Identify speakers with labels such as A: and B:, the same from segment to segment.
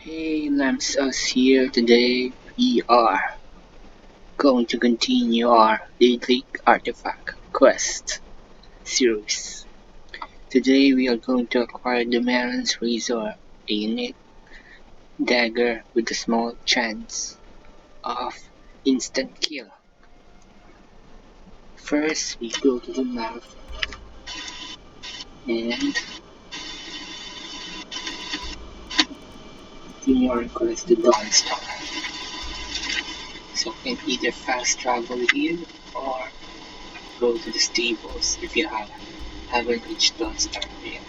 A: Hey, Lamps us here. Today we are going to continue our Daedric Artifact Quest series. Today we are going to acquire the Mehrunes Razor, a unique dagger with a small chance of instant kill. First we go to the map and continue our quest to Dawnstar. So you can either fast travel here or go to the stables if you haven't reached Dawnstar yet.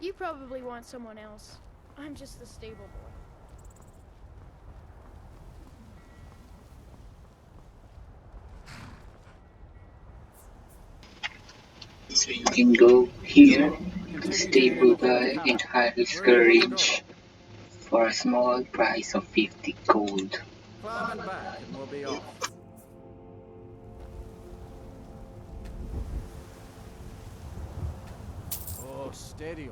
B: You probably want someone else. I'm just the stable boy.
A: So you can go here to stable guy and high risk courage for a small price of 50 gold.
C: Climb and back, and we'll be off. Oh, steady.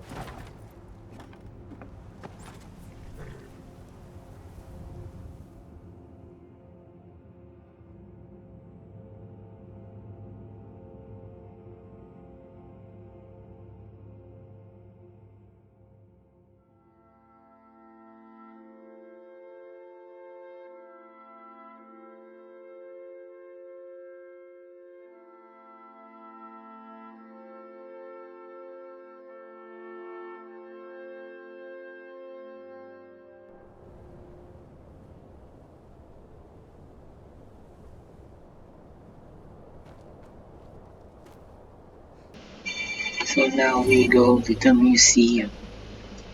A: So now we go to the museum.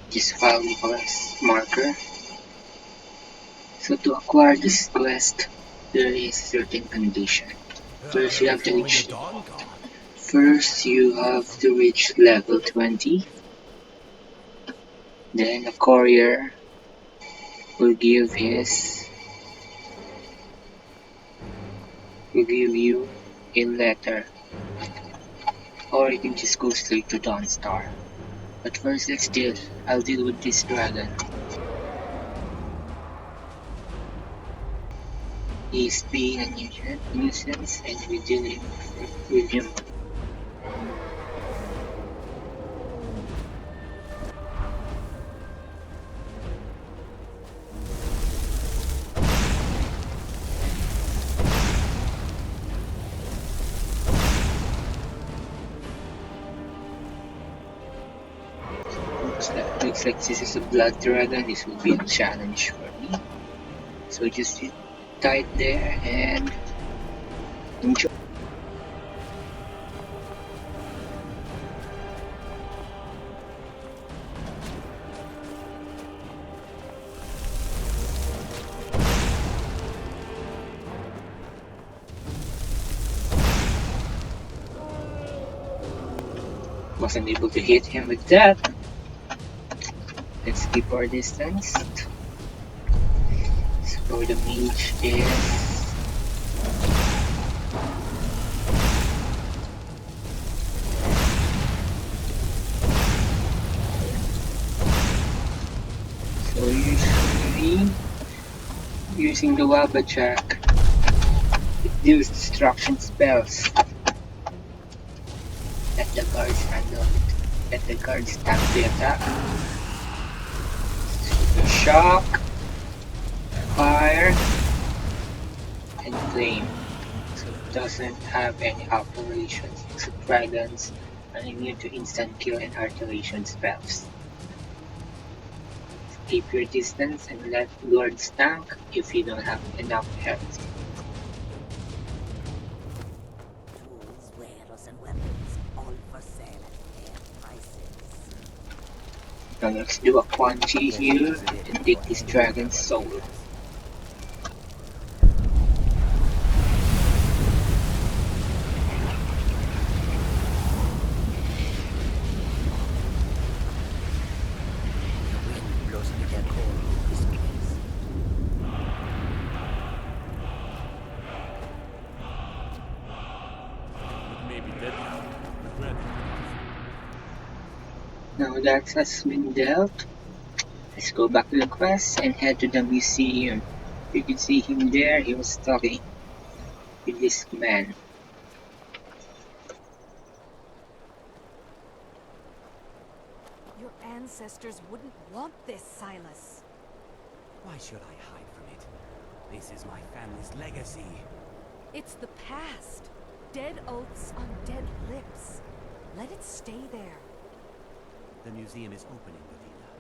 A: Just follow us marker. So to acquire this quest, there is certain condition. First you have to reach level 20. Then a courier will give you a letter, or you can just go straight to Dawnstar. But first I'll deal with this dragon. He's being a nuisance and we deal with him. Looks like this is a blood dragon. This will be a challenge for me. So just sit tight there and enjoy. Wasn't able to hit him with that. Let's keep our distance. So the mage is so usually using the Wabbajack, it deals destruction spells. Let the guards handle it. Let the guards tap the attack. Shock, fire, and flame. So it doesn't have any operations except dragons are immune to instant kill and alteration spells. keep your distance and let guards tank if you don't have enough health.
D: Tools, wares, and weapons, all for sale at fair prices.
A: Now let's do a Quan Chi here and take this dragon's soul. Now that has been dealt, let's go back to the quest and head to the museum. You can see him there, he was talking with this man.
E: Your ancestors wouldn't want this, Silas.
F: Why should I hide from it? This is my family's legacy.
E: It's the past. Dead oaths on dead lips. Let it stay there.
F: The museum is opening, Medina.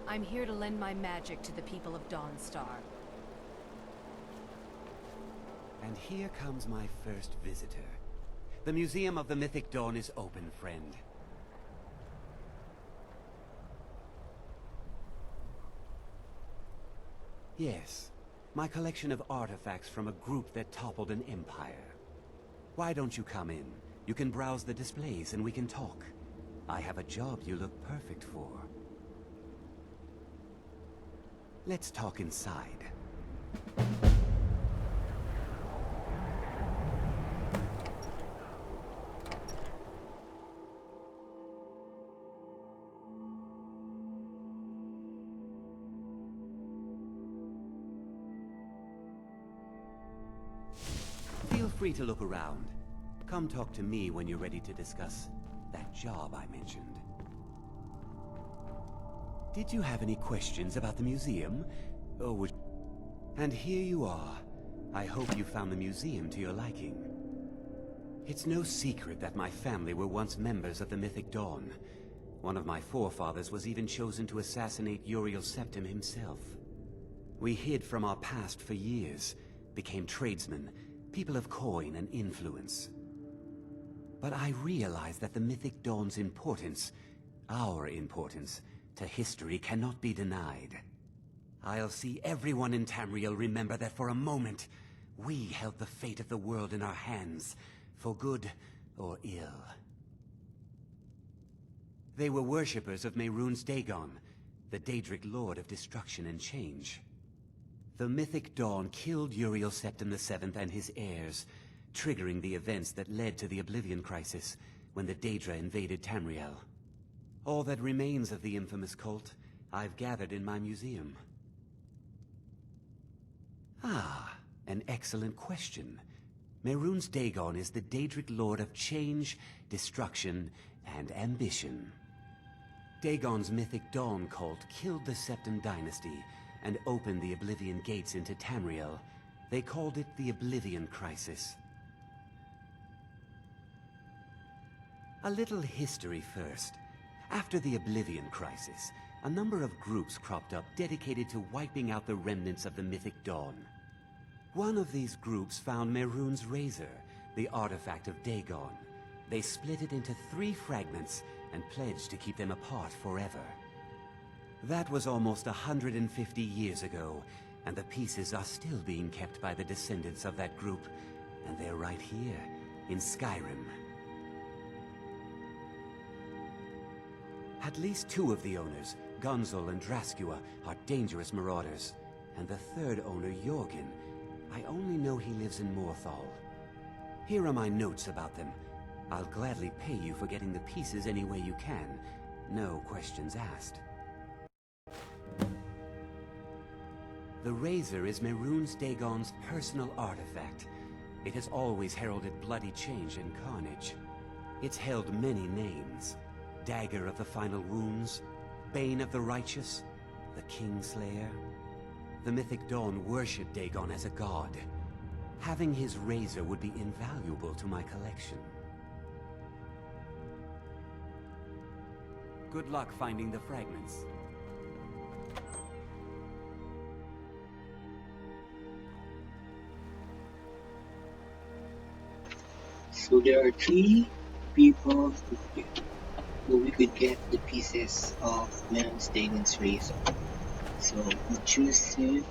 E: I'm here to lend my magic to the people of Dawnstar.
F: And here comes my first visitor. The Museum of the Mythic Dawn is open, friend. Yes, my collection of artifacts from a group that toppled an empire. Why don't you come in? You can browse the displays and we can talk. I have a job you look perfect for. Let's talk inside. Feel free to look around. Come talk to me when you're ready to discuss that job I mentioned. Did you have any questions about the museum? Or would... And here you are. I hope you found the museum to your liking. It's no secret that my family were once members of the Mythic Dawn. One of my forefathers was even chosen to assassinate Uriel Septim himself. We hid from our past for years, became tradesmen, people of coin and influence. But I realized that the Mythic Dawn's importance, our importance, to history cannot be denied. I'll see everyone in Tamriel remember that for a moment, we held the fate of the world in our hands, for good or ill. They were worshippers of Mehrunes Dagon, the Daedric Lord of Destruction and Change. The Mythic Dawn killed Uriel Septim VII and his heirs, triggering the events that led to the Oblivion Crisis when the Daedra invaded Tamriel. All that remains of the infamous cult, I've gathered in my museum. Ah, an excellent question. Mehrunes Dagon is the Daedric Lord of Change, Destruction, and Ambition. Dagon's Mythic Dawn cult killed the Septim dynasty and opened the Oblivion gates into Tamriel. They called it the Oblivion Crisis. A little history first. After the Oblivion Crisis, a number of groups cropped up dedicated to wiping out the remnants of the Mythic Dawn. One of these groups found Mehrunes Razor, the artifact of Dagon. They split it into 3 fragments and pledged to keep them apart forever. That was almost 150 years ago, and the pieces are still being kept by the descendants of that group, and they're right here, in Skyrim. At least 2 of the owners, Gunzel and Draskua, are dangerous marauders, and the 3rd owner, Jorgen, I only know he lives in Morthal. Here are my notes about them. I'll gladly pay you for getting the pieces any way you can. No questions asked. The Razor is Mehrunes Dagon's personal artifact. It has always heralded bloody change and carnage. It's held many names. Dagger of the Final Wounds, Bane of the Righteous, the Kingslayer. The Mythic Dawn worshipped Dagon as a god. Having his razor would be invaluable to my collection. good luck finding the fragments.
A: So there are three people who we could get the pieces of Mehrunes Razor. So we choose it,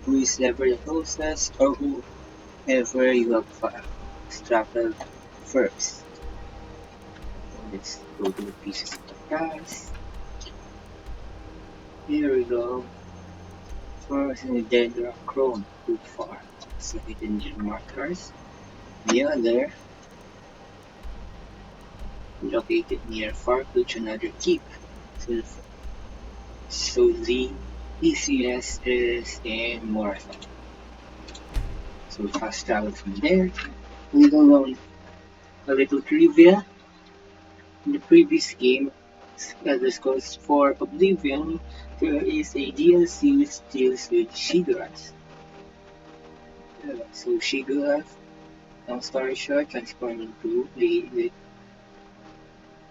A: who is ever the closest, or whoever you have traveled first. So let's go to the pieces of the past. Here we go. First in the Daedric Crown, too far. So hidden near markers. The other located near Farklutch, another keep. So the easiest is in Marathon. So we fast travel from there. A little trivia. In the previous game, Elder Scrolls 4 Oblivion, there is a DLC which deals with Shigarath. So Shigarath, long story short, transformed into the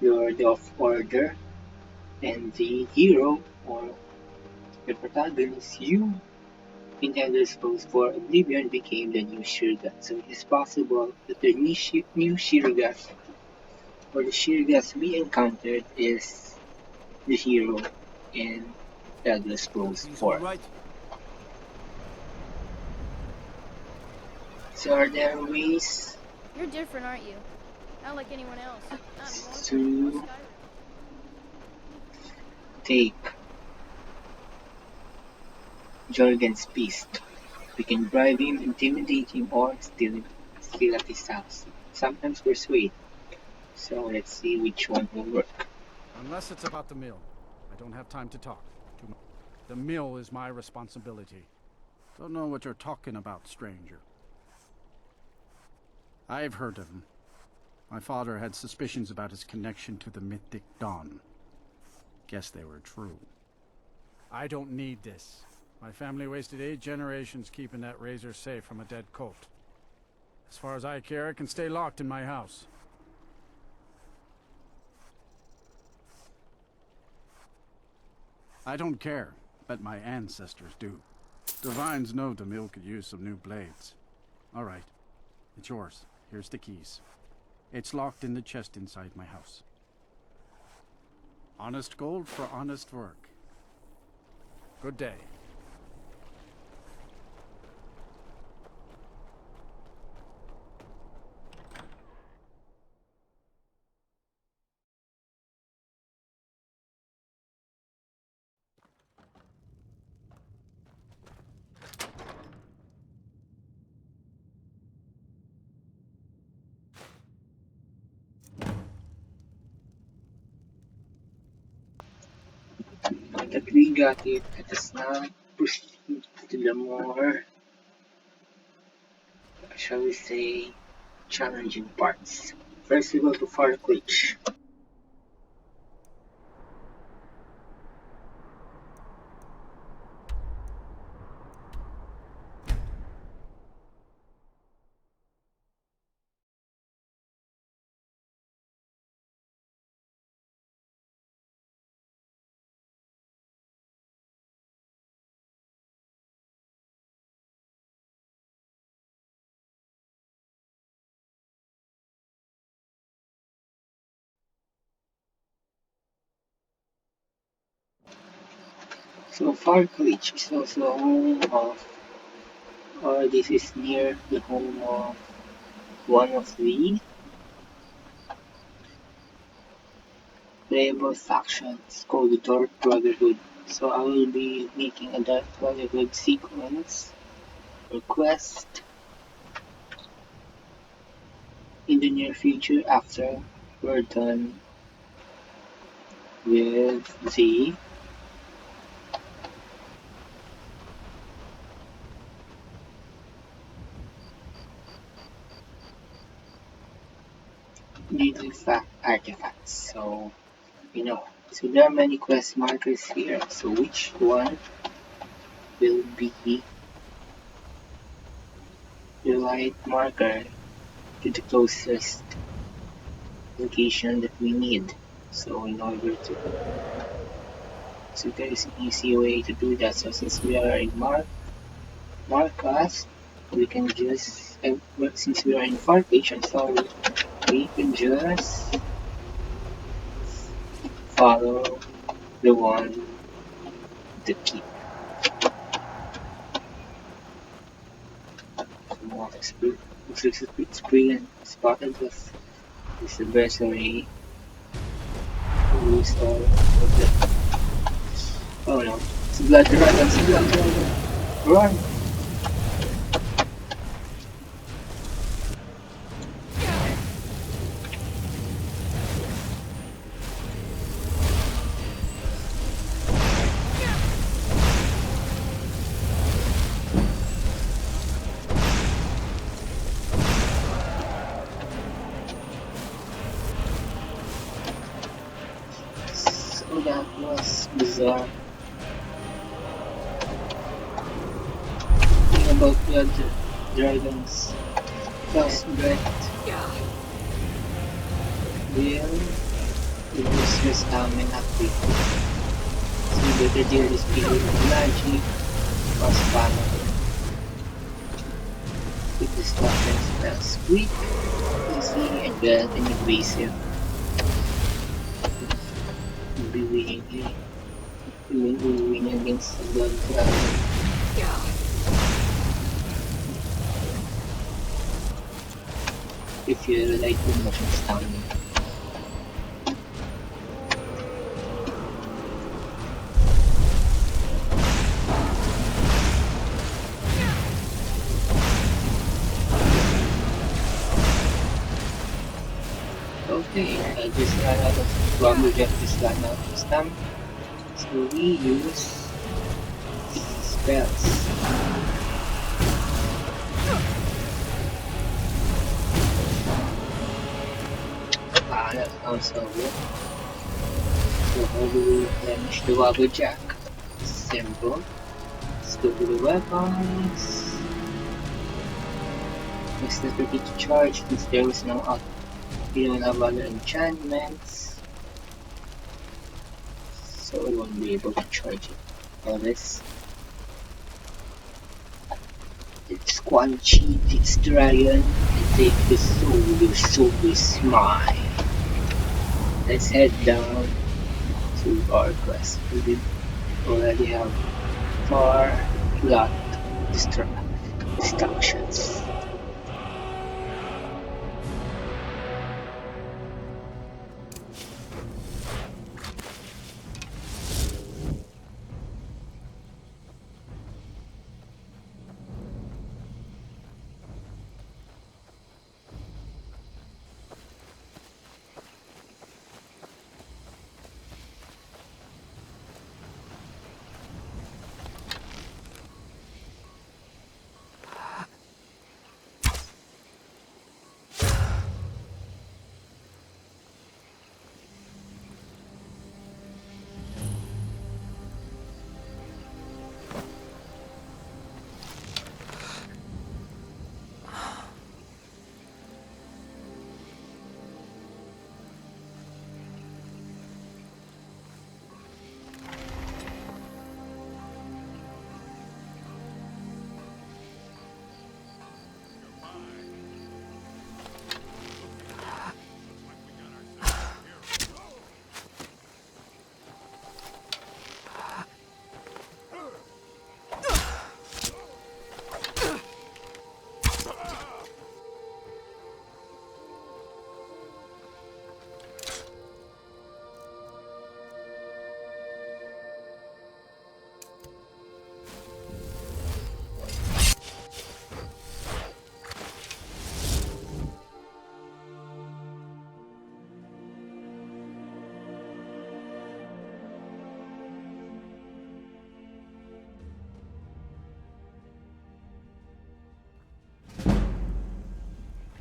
A: Lord of Order, and the hero, or the protagonist, you, in Elder Scrolls 4 Oblivion, became the new Shirgath. So it is possible that the new Shirgath, or the Shirgath we encountered, is the hero in Elder Scrolls
C: He's
A: 4.
C: alright.
A: So are there ways
B: You're different, aren't you? Not like anyone else. Not Morphin
A: to
B: or Skyrim.
A: take Jorgen's beast? We can bribe him, intimidate him, or steal at his house. Sometimes persuade. So let's see which one will work.
C: Unless it's about the mill. I don't have time to talk. The mill is my responsibility. Don't know what you're talking about, stranger. I've heard of him. My father had suspicions about his connection to the mythic Dawn. Guess they were true. I don't need this. My family wasted 8 generations keeping that razor safe from a dead cult. As far as I care, it can stay locked in my house. I don't care, but my ancestors do. Divines know the mill could use some new blades. All right, it's yours. Here's the keys. It's locked in the chest inside my house. Honest gold for honest work. Good day.
A: Now that we got it, let us now proceed to the more, shall we say, challenging parts. First we go to Farklutch. So Farklutch is also home of, or this is near the home of one of the playable factions called the Dark Brotherhood. So I will be making a Dark Brotherhood sequence or quest in the near future after we're done with the needle artifacts. So so there are many quest markers here. So which one will be the right marker to the closest location that we need? So in order to, so there is an easy way to do that. So since we are in Marcus, we can just, well, since we are in Farcation, so we can just follow the one, the key. More experience spotted with is the best way to use all of the. Oh no, it's a blood dragon, it's a blood dragon. Run! So that was bizarre. Thing about blood dragons plus breath will reduce your stamina quickly. So you better deal this people with magic or stamina. With destruction spells quick, easy, and well invasive. You'll be winning against the blood dragon. If you rely too much on stamina. Okay, I just ran out of probably just ran out of stamina. So we use spells. That sounds so good. So how do we replenish the Waggle Jack? Simple. Let's go to the weapons. Let's let it to charge since there was no we don't have other enchantments. So we won't be able to charge it. Now let's squanch this dragon and take the soul. Your soul is mine. Let's head down to our quest. We already have far lot distractions.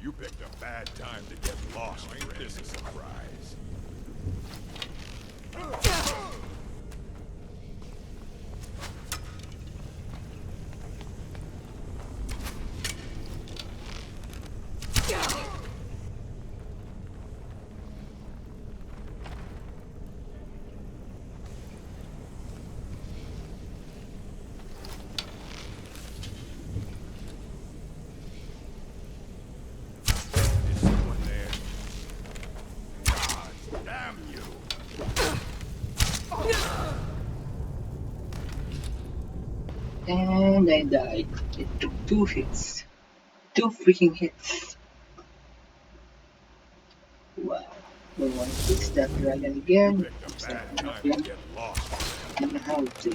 G: You picked a bad time to get lost. Ain't this a surprise?
A: And I died. It took 2 hits. 2 freaking hits. Wow. Don't want to face that dragon
G: You
A: again.
G: picked a
A: Looks like
G: bad
A: I'm not
G: time to
A: gonna
G: get lost.
A: have to.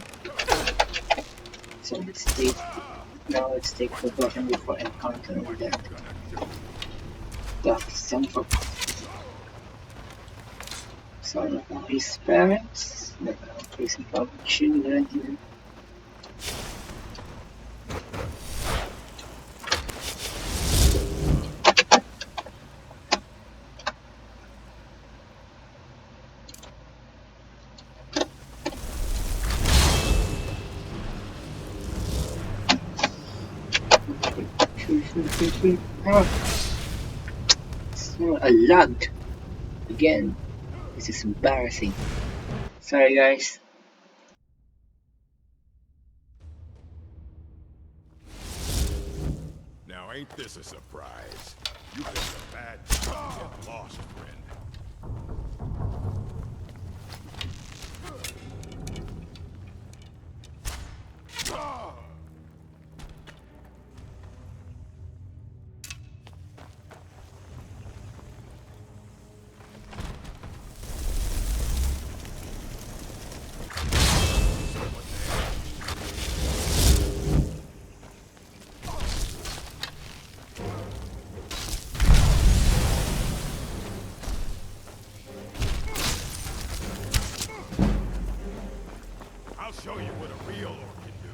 A: So let's take precaution before encountering
G: What
A: that
G: you gonna do?
A: tough son of a son of his parents. But crazy public children here. Ah, so I lagged again. This is embarrassing. Sorry guys.
G: Now ain't this a surprise? You picked a bad time to get lost, friend. I'll show you what a real orc can do.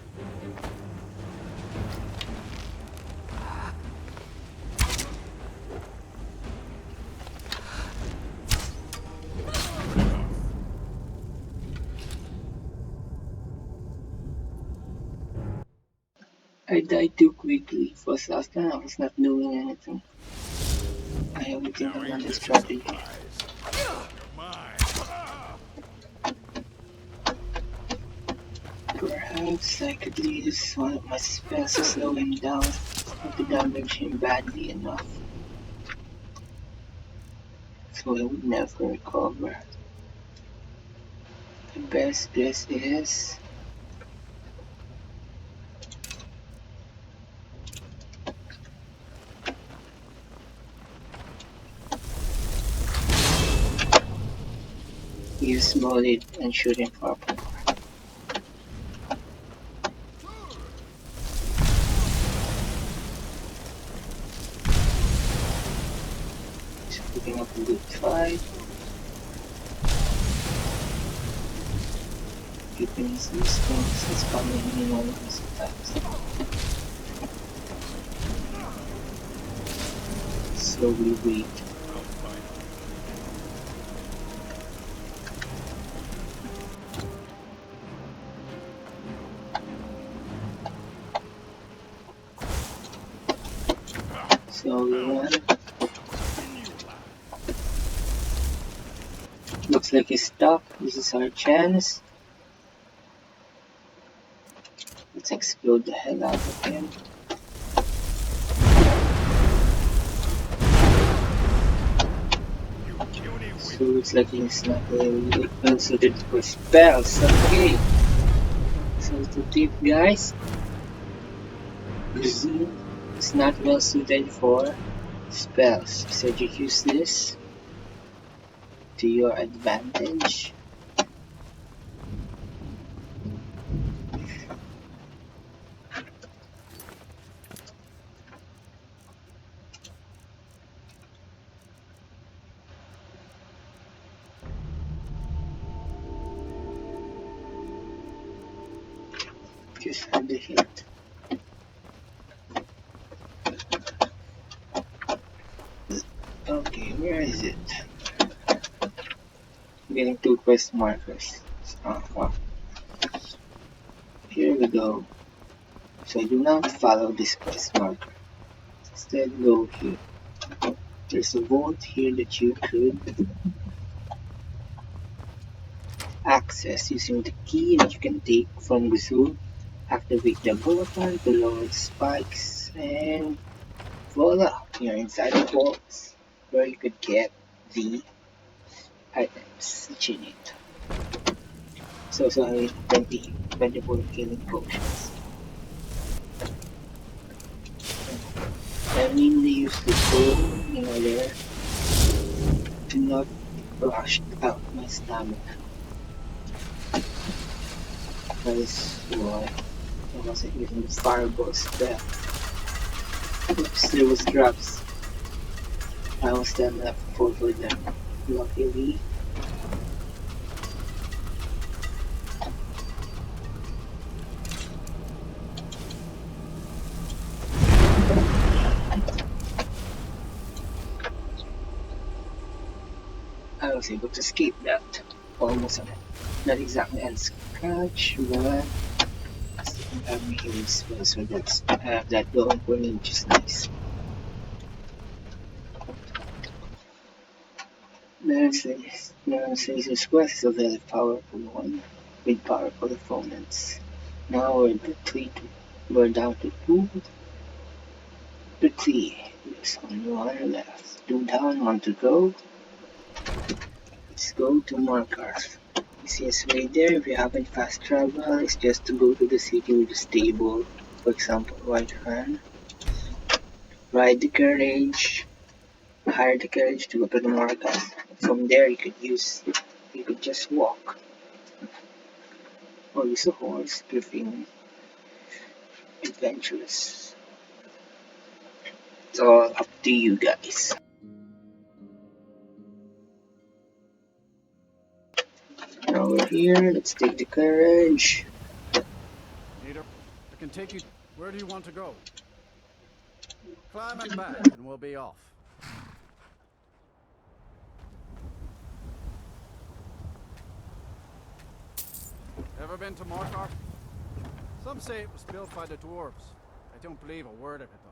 A: I died too quickly. For last time I was not doing anything. I have to think
G: Now
A: about
G: ain't
A: the
G: this a
A: strategy.
G: surprise? You're mine.
A: Perhaps I could use one of my spells to slow him down, not to damage him badly enough, so he would never recover. The best guess is use Molid and shoot him for power. He's picking up a good fight, keeping his distance, he's coming in all of his attacks. Slowly wait. Slowly run. Looks like he's stuck. This is our chance. Let's explode the hell out of him. So looks like he's not really well suited for spells. Okay. So the tip guys, Zoom is not well suited for spells. So you use this to your advantage. Just had the hit. Okay, where is it? I'm getting 2 quest markers. Well, here we go. So do not follow this quest marker. Instead go here. There's a vault here that you could access using the key that you can take from the zoo. Activate the button to lower the spikes, and voila, you're inside the vault where you could get the items that you need. So sorry, 24 killing potions. mainly use the bow in order to not rush out my stamina. That is why I wasn't using the fireball spell. Oops, there was traps. I was then left full for them. Luckily, I was able to escape that. Almost not exactly unscratch, but I still don't have my healing spell, so that's I have that going for me, which is nice. Mehrunes Razor's quest is a very powerful one, with powerful opponents. Now we're down to three. There's only one left. 2 down, 1 to go. Let's go to Markarth. Easiest way there, if you haven't fast travel, is just to go to the city with the stable. For example, White Han. Ride the carriage, hire the carriage to go to the Markarth. From there, you could just walk or use a horse if you're feeling adventurous. It's all up to you guys. Now we're here, let's take the carriage.
C: Neither. I can take you. Where do you want to go? Climb and back, and we'll be off. Ever been to Markarth? Some say it was built by the dwarves. I don't believe a word of it, though.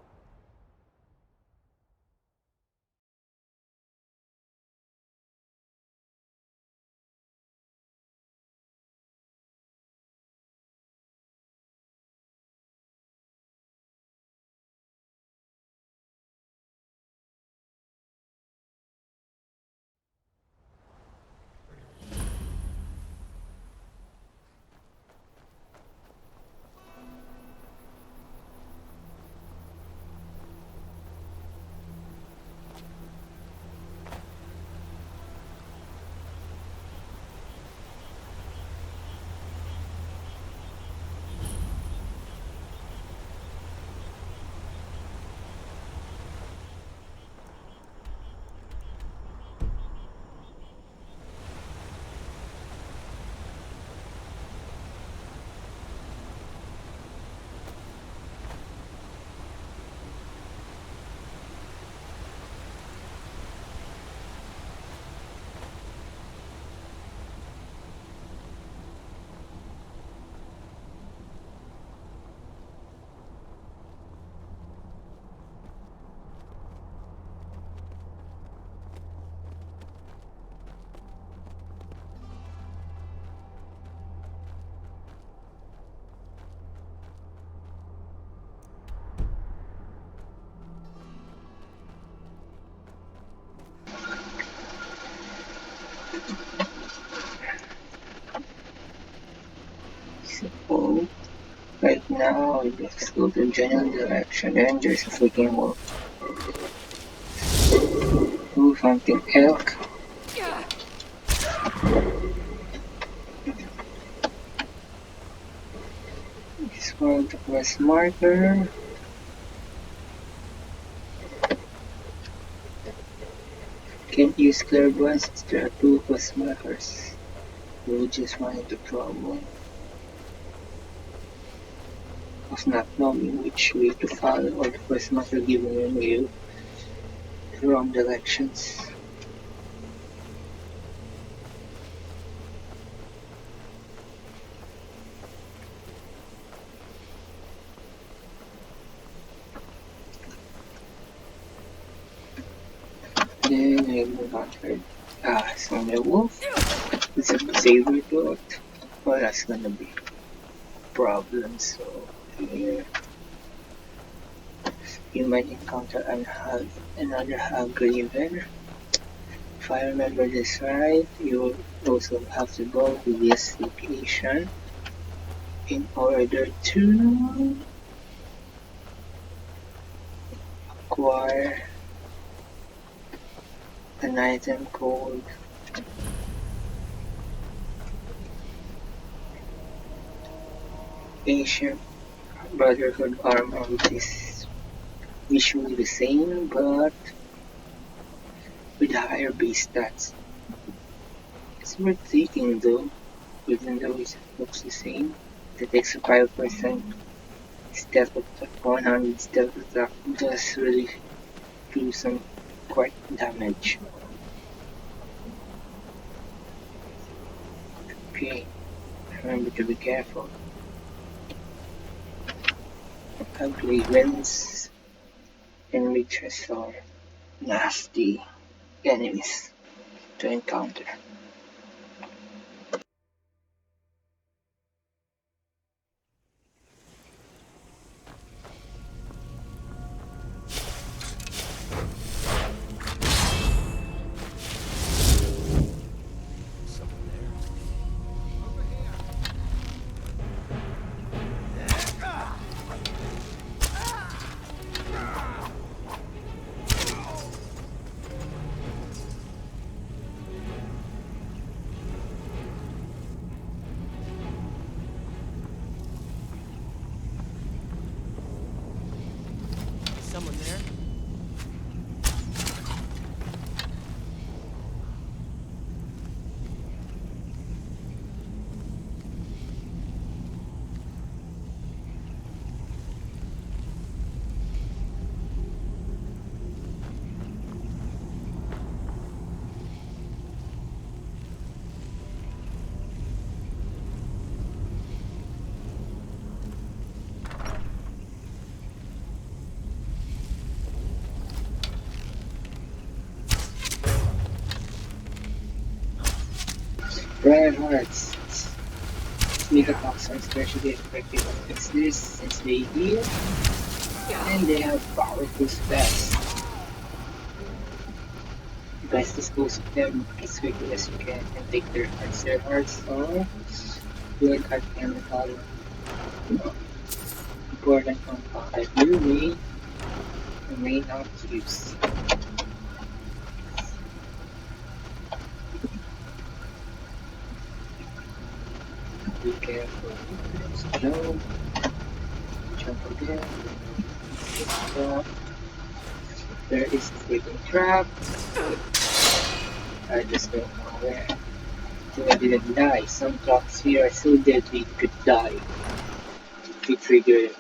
A: So, right now, let's go to general direction, and there's a freaking wolf. Ooh, something elk. This one, the quest marker. Can't use clairvoyance since there are 2 quest markers. We just run into trouble of not knowing which way to follow, or the quest marker giving you the wrong directions. Then I move on to so my wolf. It's a saber tooth. Well, that's gonna be a problem. So here you might encounter another Hagriven. If I remember this right, you will also have to go to this location in order to acquire an item called Ancient Brotherhood Armor, which is visually the same but with higher base stats. It's worth taking though, even though it looks the same. It takes a 5% stealth attack, 100 stealth attack, does really do some quite damage. Okay, remember to be careful. Ugly winds and witches are nasty enemies to encounter.
H: Someone there?
A: Briar Hearts. Sneak attacks are especially effective against this since they heal and they have powerful spells. Best dispose of them as quickly as you can and take their hearts. Their hearts are good at chemical important compound that you may or may not use. Be careful. Jump, jump again. Stop. There is a freaking trap. I just don't know where. I didn't die. Some traps here are so deadly you could die if you trigger it.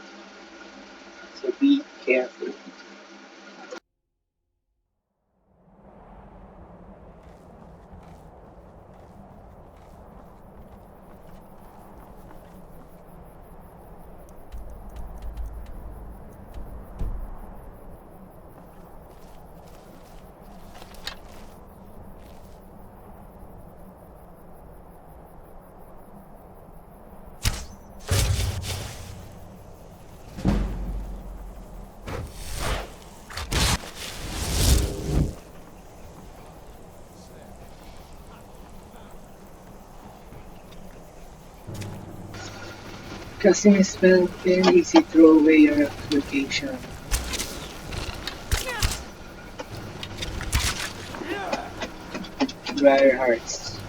A: So be careful. Casting a spell can easy throw away your location. Briar Hearts.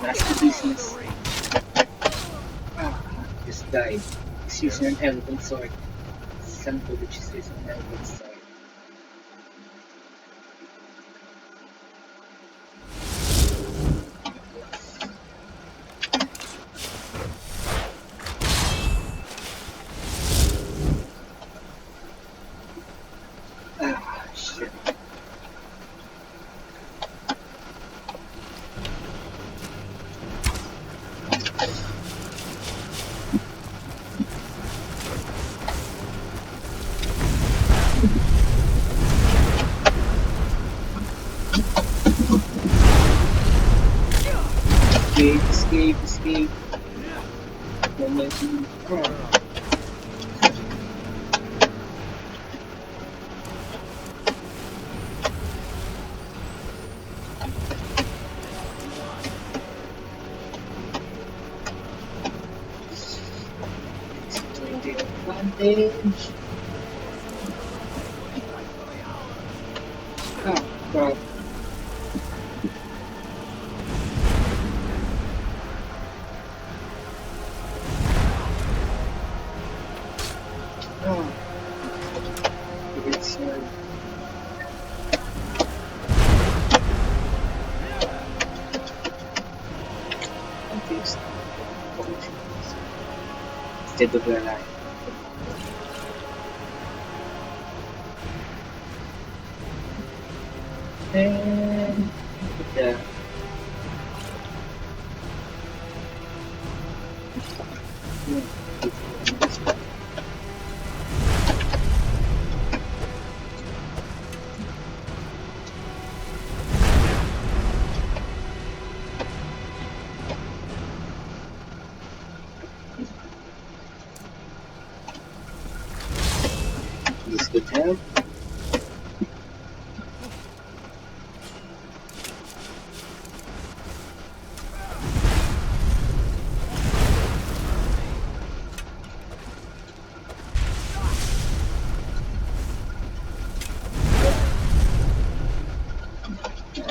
A: Nasty business. Ah, just died. It's using an elephant sword. Son of a bitch is using an elephant sword. Ah, shit. Escape. Momentum. Oh. Doing the advantage. Oh. Oh. It's confused. Instead of the line. And the this could help.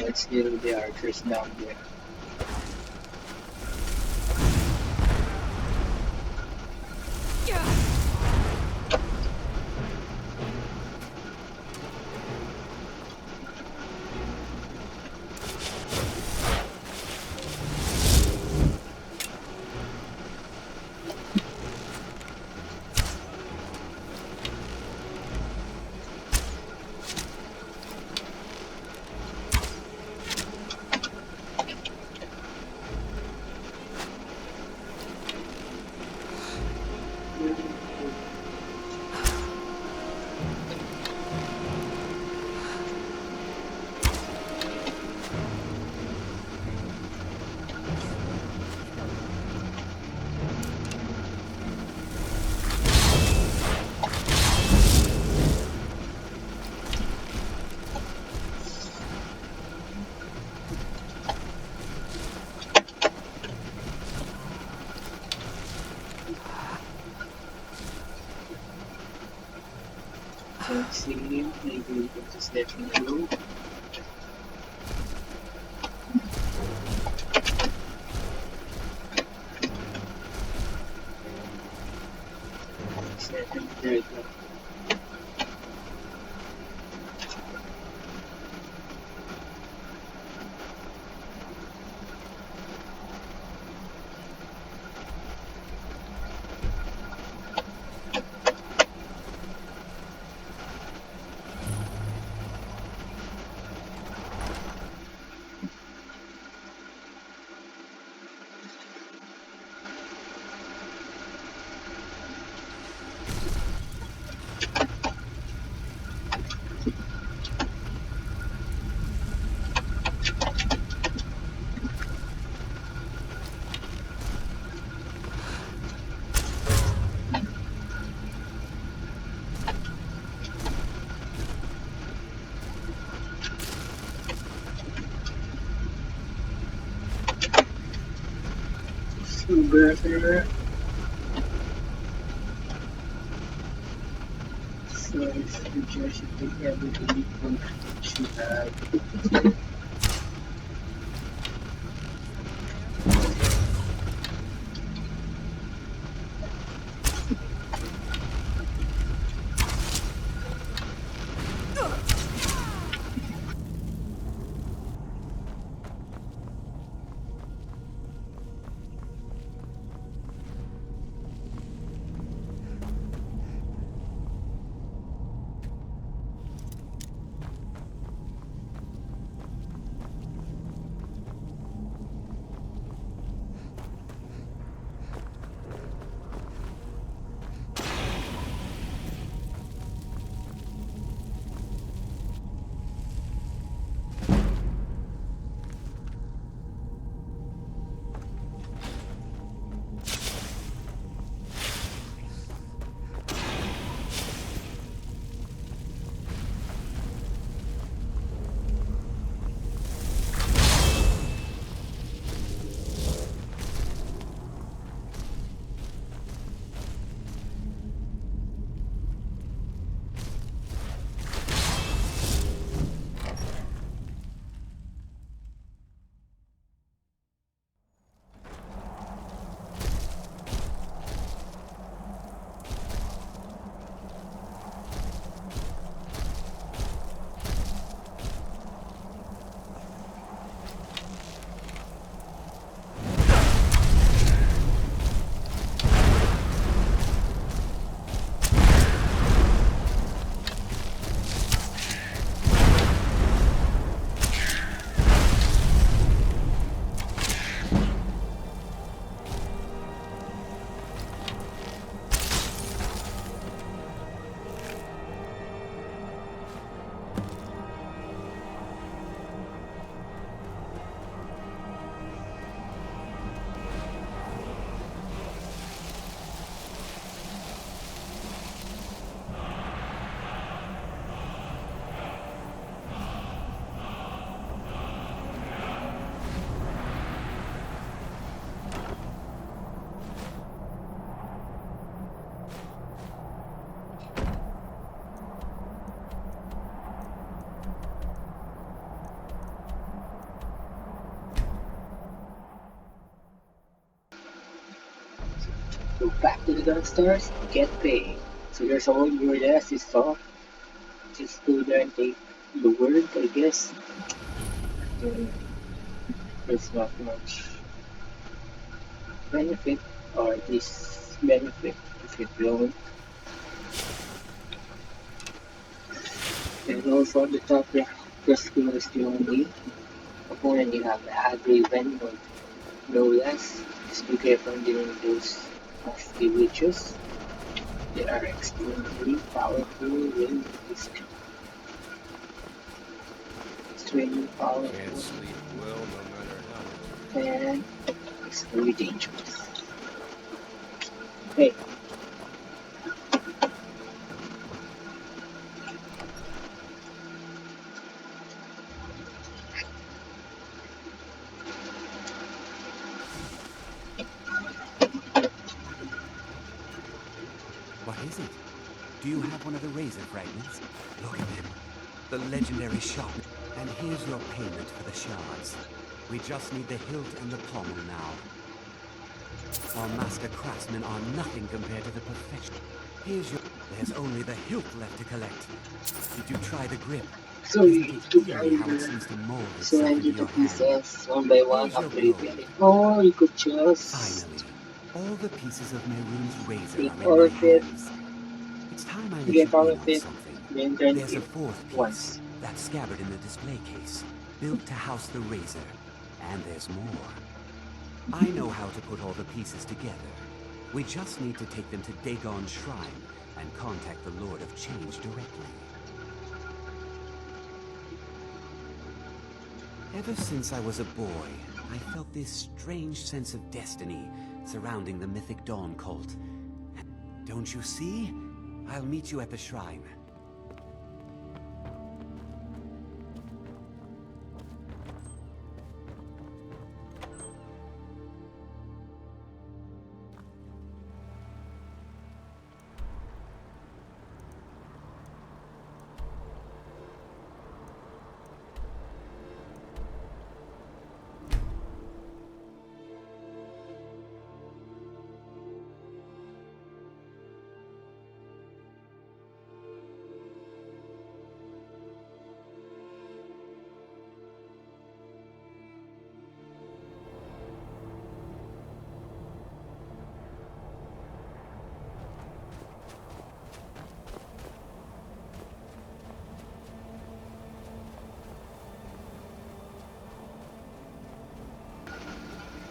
A: Let's deal with the archers down there. Let's see, maybe we can just let him go. Let's let him, there you go. Better. So I suggest you take everything from what you have. Go back to the gun stores, get paid. So there's a word word as you saw. Just go there and take the word, I guess. There's not much benefit, or disbenefit if you don't. And also on the top there, Rescue is the only opponent you have. Had Raven, but no less. Just be careful dealing with those nasty witches. They are extremely powerful when extremely
H: Can't
A: powerful
H: sleep well no matter how much.
A: and extremely dangerous. Hey,
F: What is it? Do you have one of the razor fragments? Look at them. The legendary sharp. And here's your payment for the shards. We just need the hilt and the pommel now. Our master craftsmen are nothing compared to the perfection. Here's your... There's only the hilt left to collect. Did you try the grip?
A: so
F: Isn't
A: you
F: it
A: took
F: eerie how it
A: under
F: seems to mold itself into
A: surrender the
F: your hand?
A: pieces one by one
F: Here's your
A: after you
F: gold.
A: get it. Or you could just
F: Finally, all the pieces of Mehrunes Razor
A: take
F: are in
A: all
F: my
A: of it,
F: hands. It's time I let
A: get
F: you
A: all
F: in
A: of
F: on
A: it,
F: something.
A: then turn
F: There's a
A: it
F: fourth piece,
A: once.
F: that scabbard in the display case, built to house the razor. And there's more. I know how to put all the pieces together. We just need to take them to Dagon's shrine and contact the Lord of Change directly. Ever since I was a boy, I felt this strange sense of destiny surrounding the Mythic Dawn cult. Don't you see? I'll meet you at the shrine.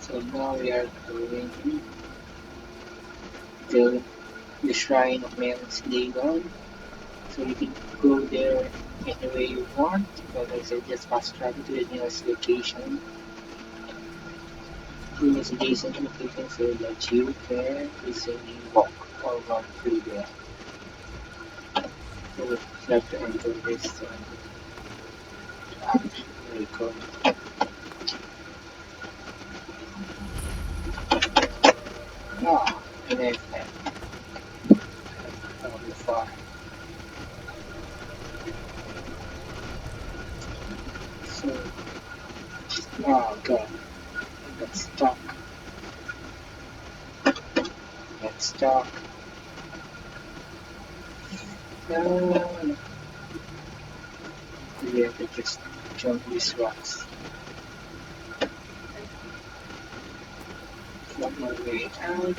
A: So now we are going to the shrine of Mehrunes Razor. So you can go there any way you want, but I said just fast travel to the nearest location. Nearest adjacent location so that you can easily walk or run through there. So you have to enter this vehicle. Ah, and then that'll be far. So, oh god, let's stuck. Let's stuck. No, we have to just jump these rocks. Not my way out.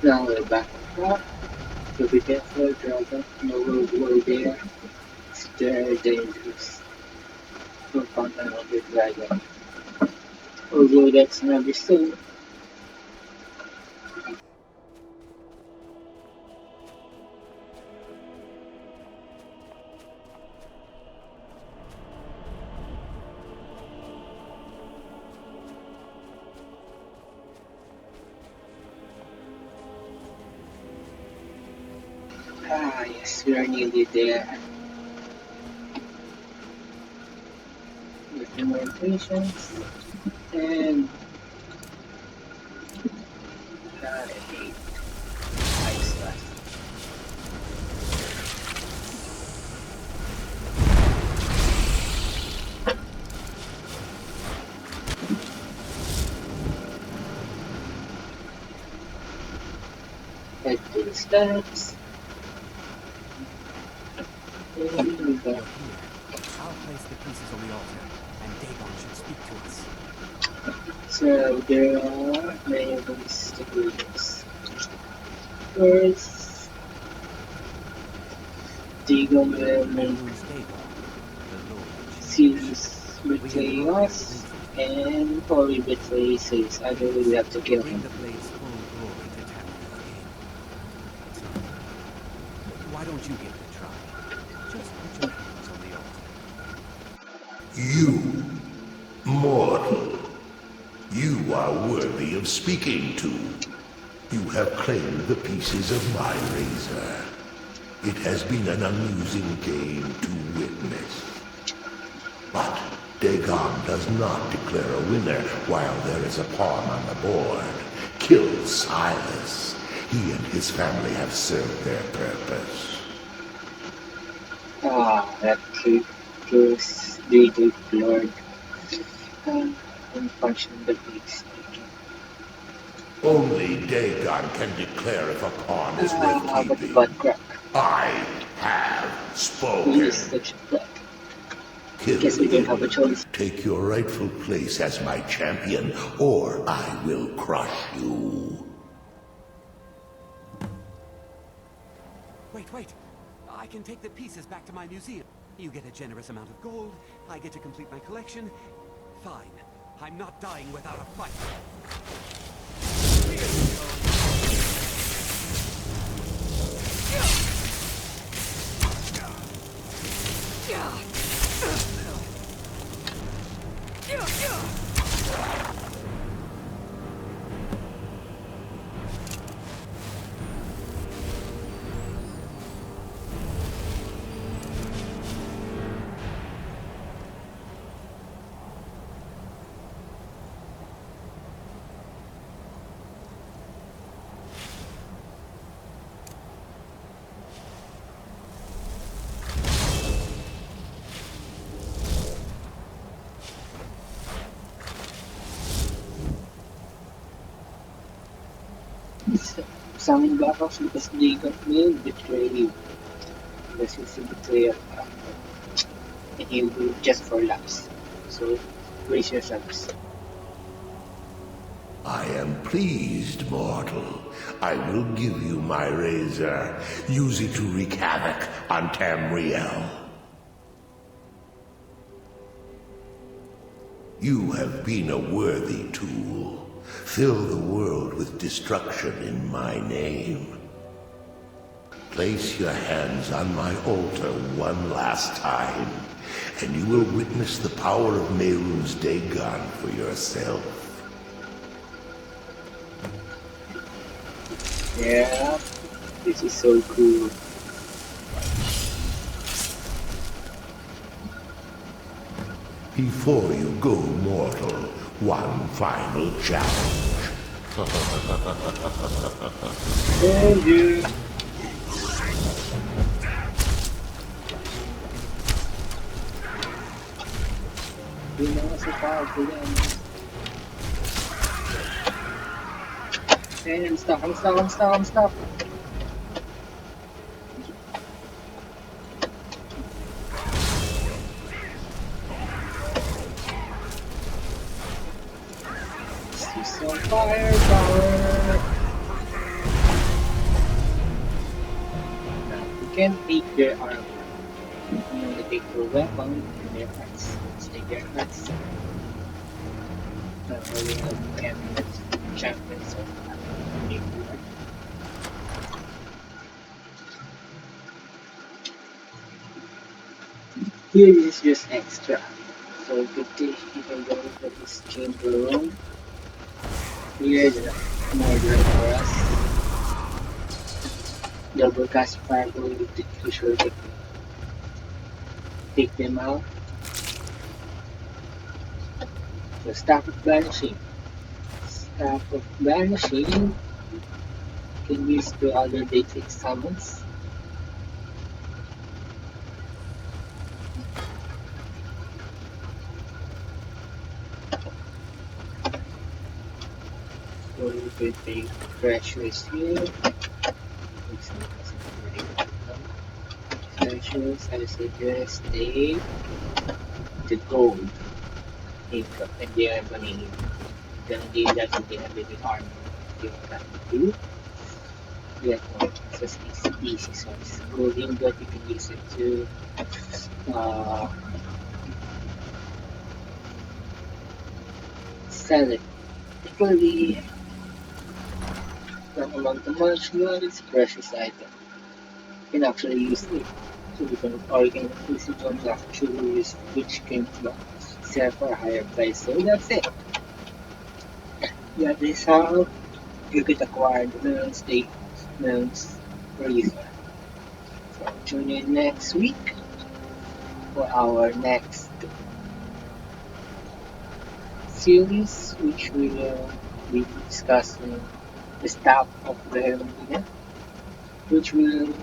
A: Now we're back on track. So be careful, dragon. No road over there. It's very dangerous. Don't contact of the dragon. Although that's never so. Ah, yes, we are nearly there. With more patience and 8 lives left. steps. Here we
F: You're
A: go.
F: here. I'll place the pieces on the altar, and Dagon should speak to us.
A: So there are many ways to do this. First, Dagon will make
F: Mehrunes Razor, the Lord.
A: series betray us, and Holy betray says, I don't really have to kill
F: Bring
A: him.
F: the blade's full glory to Tamriel again. Why don't you give it a try? Just put your hands on the altar.
I: You, mortal, you are worthy of speaking to. You have claimed the pieces of my razor. It has been an amusing game to witness. But Dagon does not declare a winner while there is a pawn on the board. Kill Silas. He and his family have served their purpose.
A: That kills the Lord. Unfortunately, it's
I: Only Dagon can declare if a pawn is worth
A: how about the
I: keeping.
A: butt crack?
I: I have
A: He
I: spoken.
A: is such a butt.
I: Kill
A: Guess we don't have a
I: him.
A: choice.
I: Take your rightful place as my champion, or I will crush you.
F: Wait. I can take the pieces back to my museum. You get a generous amount of gold. I get to complete my collection. Fine. I'm not dying without a fight.
A: Summon battles because Dagon will betray you. Because he's a betrayer. And he will do it just for laughs. So, brace yourselves.
I: I am pleased, mortal. I will give you my razor. Use it to wreak havoc on Tamriel. You have been a worthy tool. Fill the world with destruction in my name. Place your hands on my altar one last time, and you will witness the power of Mehrunes Dagon for yourself.
A: Yeah, this is so cool.
I: Before you go, mortal, one final challenge.
A: Oh yeah. You know what's so powerful then? Hey, I'm stuck. Let's do some firepower. Now, you can take their armor. You only take their weapon and their hearts. Let's take their hearts. Not really have candidates, champions, so here is just extra. So you can go to this chamber room. Here is more light for us. Double cast fireball to sure to take them out. So staff of banishing. Staff of banishing can use to other Daedric summons. So we could take treasures here. choose, I suggest the gold income, and they are gonna give that to the ability armor. You can do get more access is easy source. Gold ingot you can use it to uh, sell it. Equally not amount of much, but it's a precious item. You can actually use it. So you can use it on actually use which can sell for a higher price. So that's it. That is how you could acquire the Mehrunes Razor. So tune in next week for our next series, which we will be discussing the staff of the Hermina, which will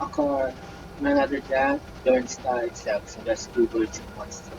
A: occur none other than Learn Star itself. So that's two birds in one stone.